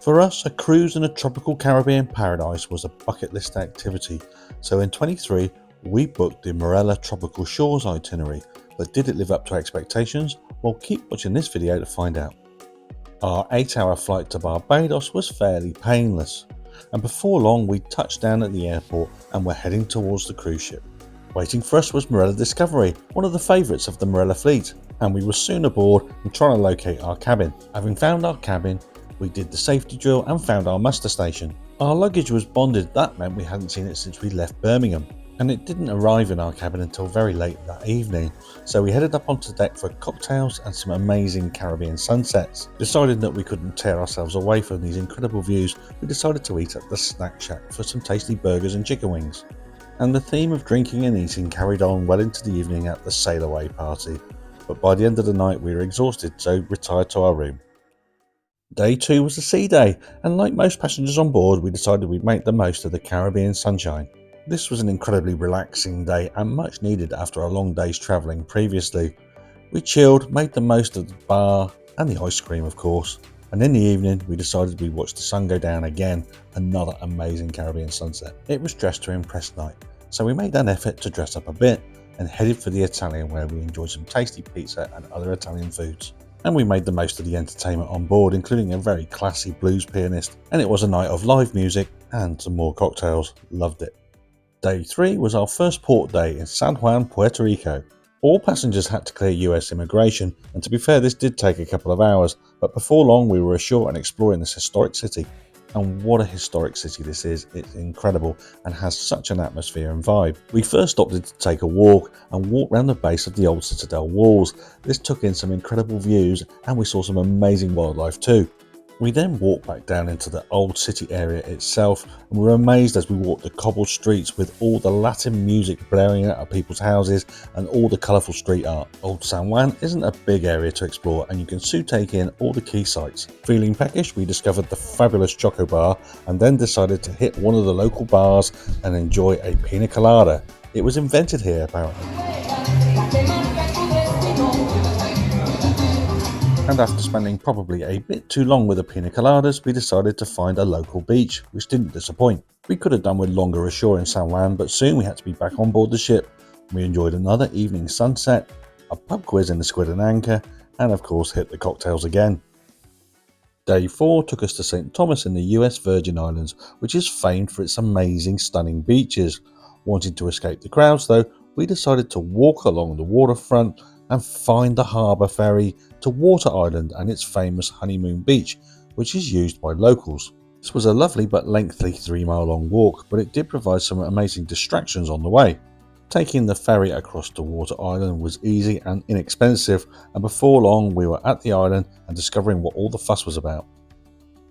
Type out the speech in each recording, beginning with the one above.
For us, a cruise in a tropical Caribbean paradise was a bucket list activity, so in 23 we booked the Marella Tropical Shores itinerary, but did it live up to expectations? Well, keep watching this video to find out. Our 8-hour flight to Barbados was fairly painless, and before long we touched down at the airport and were heading towards the cruise ship. Waiting for us was Marella Discovery, one of the favourites of the Marella fleet, and we were soon aboard and trying to locate our cabin. Having found our cabin, we did the safety drill and found our muster station. Our luggage was bonded, that meant we hadn't seen it since we left Birmingham, and it didn't arrive in our cabin until very late that evening, so we headed up onto deck for cocktails and some amazing Caribbean sunsets. Deciding that we couldn't tear ourselves away from these incredible views, we decided to eat at the snack shack for some tasty burgers and chicken wings. And the theme of drinking and eating carried on well into the evening at the sail away party, but by the end of the night we were exhausted, so retired to our room. Day 2 was a sea day, and like most passengers on board, we decided we'd make the most of the Caribbean sunshine. This was an incredibly relaxing day and much needed after a long day's travelling previously. We chilled, made the most of the bar and the ice cream of course, and in the evening we decided we'd watch the sun go down again, another amazing Caribbean sunset. It was dress to impress night, so we made an effort to dress up a bit and headed for the Italian, where we enjoyed some tasty pizza and other Italian foods. And we made the most of the entertainment on board, including a very classy blues pianist, and it was a night of live music and some more cocktails. Loved it. Day 3 was our first port day in San Juan, Puerto Rico. All passengers had to clear US immigration, and to be fair, this did take a couple of hours, but before long we were ashore and exploring this historic city. And what a historic city this is, it's incredible and has such an atmosphere and vibe. We first opted to take a walk and walk around the base of the old citadel walls. This took in some incredible views and we saw some amazing wildlife too. We then walked back down into the old city area itself, and we were amazed as we walked the cobbled streets with all the Latin music blaring out of people's houses and all the colourful street art. Old San Juan isn't a big area to explore, and you can soon take in all the key sites. Feeling peckish, we discovered the fabulous Choco Bar and then decided to hit one of the local bars and enjoy a pina colada. It was invented here apparently. And after spending probably a bit too long with the pina coladas, we decided to find a local beach, which didn't disappoint. We could have done with longer ashore in San Juan, but soon we had to be back on board the ship. We enjoyed another evening sunset, a pub quiz in the Squid and Anchor, and of course hit the cocktails again. Day 4 took us to St. Thomas in the US Virgin Islands, which is famed for its amazing stunning beaches. Wanting to escape the crowds though, we decided to walk along the waterfront and find the harbour ferry to Water Island and its famous Honeymoon Beach, which is used by locals. This was a lovely but lengthy 3-mile long walk, but it did provide some amazing distractions on the way. Taking the ferry across to Water Island was easy and inexpensive, and before long we were at the island and discovering what all the fuss was about.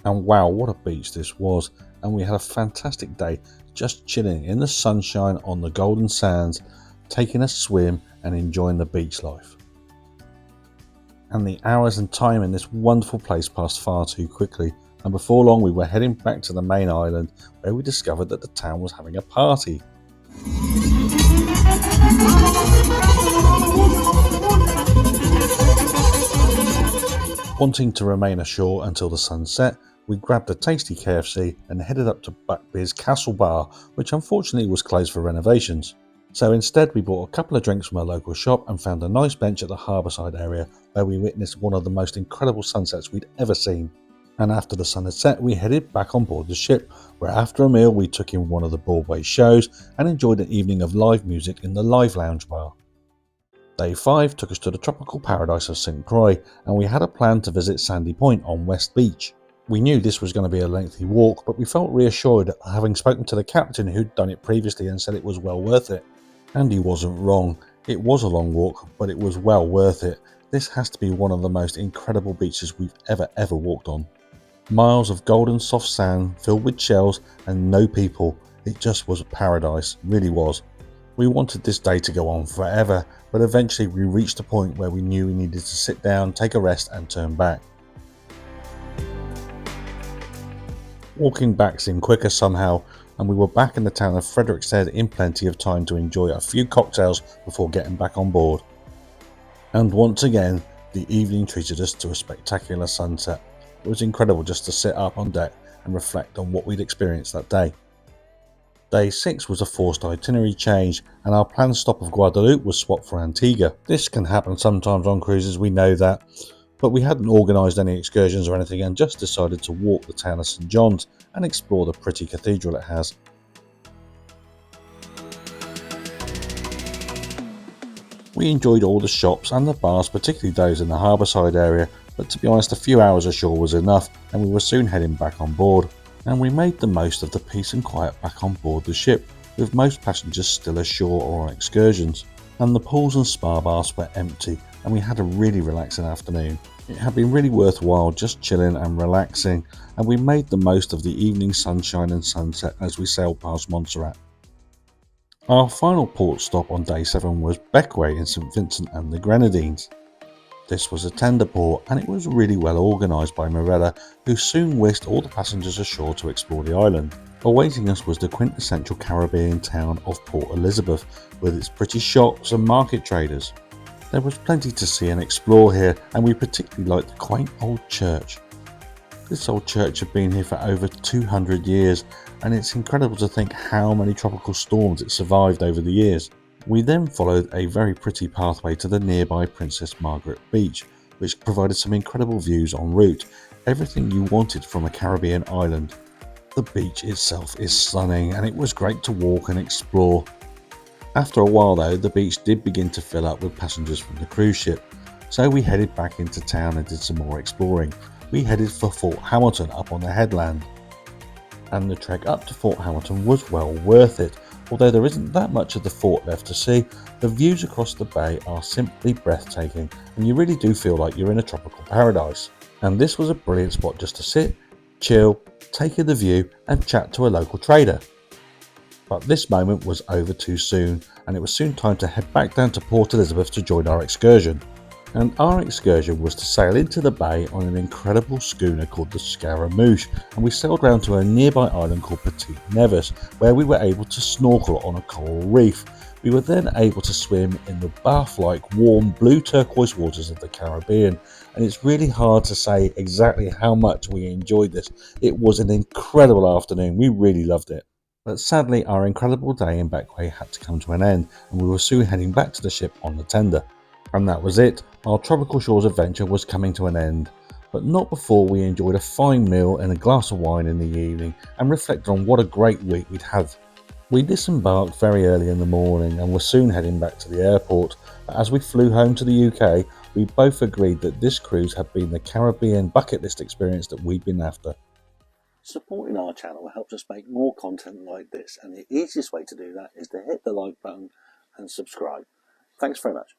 And wow, what a beach this was, and we had a fantastic day just chilling in the sunshine on the golden sands, taking a swim and enjoying the beach life. And the hours and time in this wonderful place passed far too quickly, and before long we were heading back to the main island, where we discovered that the town was having a party. Wanting to remain ashore until the sun set, we grabbed a tasty KFC and headed up to Buckbeard's Castle Bar, which unfortunately was closed for renovations. So instead we bought a couple of drinks from a local shop and found a nice bench at the harbourside area, where we witnessed one of the most incredible sunsets we'd ever seen. And after the sun had set, we headed back on board the ship, where after a meal we took in one of the Broadway shows and enjoyed an evening of live music in the Live Lounge bar. Day 5 took us to the tropical paradise of St. Croix, and we had a plan to visit Sandy Point on West Beach. We knew this was going to be a lengthy walk, but we felt reassured having spoken to the captain who'd done it previously and said it was well worth it. And he wasn't wrong. It was a long walk, but it was well worth it. This has to be one of the most incredible beaches we've ever walked on. Miles of golden soft sand filled with shells and no people. It just was paradise, really was. We wanted this day to go on forever, but eventually we reached a point where we knew we needed to sit down, take a rest and turn back. Walking back seemed quicker somehow, and we were back in the town of Frederiksted in plenty of time to enjoy a few cocktails before getting back on board. And once again, the evening treated us to a spectacular sunset. It was incredible just to sit up on deck and reflect on what we'd experienced that day. Day 6 was a forced itinerary change, and our planned stop of Guadeloupe was swapped for Antigua. This can happen sometimes on cruises, we know that, but we hadn't organised any excursions or anything and just decided to walk the town of St John's and explore the pretty cathedral it has. We enjoyed all the shops and the bars, particularly those in the harbourside area, but to be honest, a few hours ashore was enough and we were soon heading back on board. And we made the most of the peace and quiet back on board the ship, with most passengers still ashore or on excursions. And the pools and spa baths were empty and we had a really relaxing afternoon. It had been really worthwhile just chilling and relaxing, and we made the most of the evening sunshine and sunset as we sailed past Montserrat. Our final port stop on day 7 was Bequia in St Vincent and the Grenadines. This was a tender port and it was really well organised by Marella, who soon whisked all the passengers ashore to explore the island. Awaiting us was the quintessential Caribbean town of Port Elizabeth, with its pretty shops and market traders. There was plenty to see and explore here, and we particularly liked the quaint old church. This old church had been here for over 200 years, and it's incredible to think how many tropical storms it survived over the years. We then followed a very pretty pathway to the nearby Princess Margaret Beach, which provided some incredible views en route, everything you wanted from a Caribbean island. The beach itself is stunning, and it was great to walk and explore. After a while though, the beach did begin to fill up with passengers from the cruise ship, so we headed back into town and did some more exploring. We headed for Fort Hamilton up on the headland, and the trek up to Fort Hamilton was well worth it. Although there isn't that much of the fort left to see, the views across the bay are simply breathtaking and you really do feel like you're in a tropical paradise. And this was a brilliant spot just to sit, chill, take in the view and chat to a local trader. But this moment was over too soon, and it was soon time to head back down to Port Elizabeth to join our excursion. And our excursion was to sail into the bay on an incredible schooner called the Scaramouche, and we sailed round to a nearby island called Petite Nevis, where we were able to snorkel on a coral reef. We were then able to swim in the bath-like warm blue turquoise waters of the Caribbean, and it's really hard to say exactly how much we enjoyed this. It was an incredible afternoon, we really loved it. But sadly our incredible day in Bequia had to come to an end, and we were soon heading back to the ship on the tender. And that was it. Our Tropical Shores adventure was coming to an end, but not before we enjoyed a fine meal and a glass of wine in the evening and reflected on what a great week we'd had. We disembarked very early in the morning and were soon heading back to the airport, but as we flew home to the UK, we both agreed that this cruise had been the Caribbean bucket list experience that we'd been after. Supporting our channel helps us make more content like this, and the easiest way to do that is to hit the like button and subscribe. Thanks very much.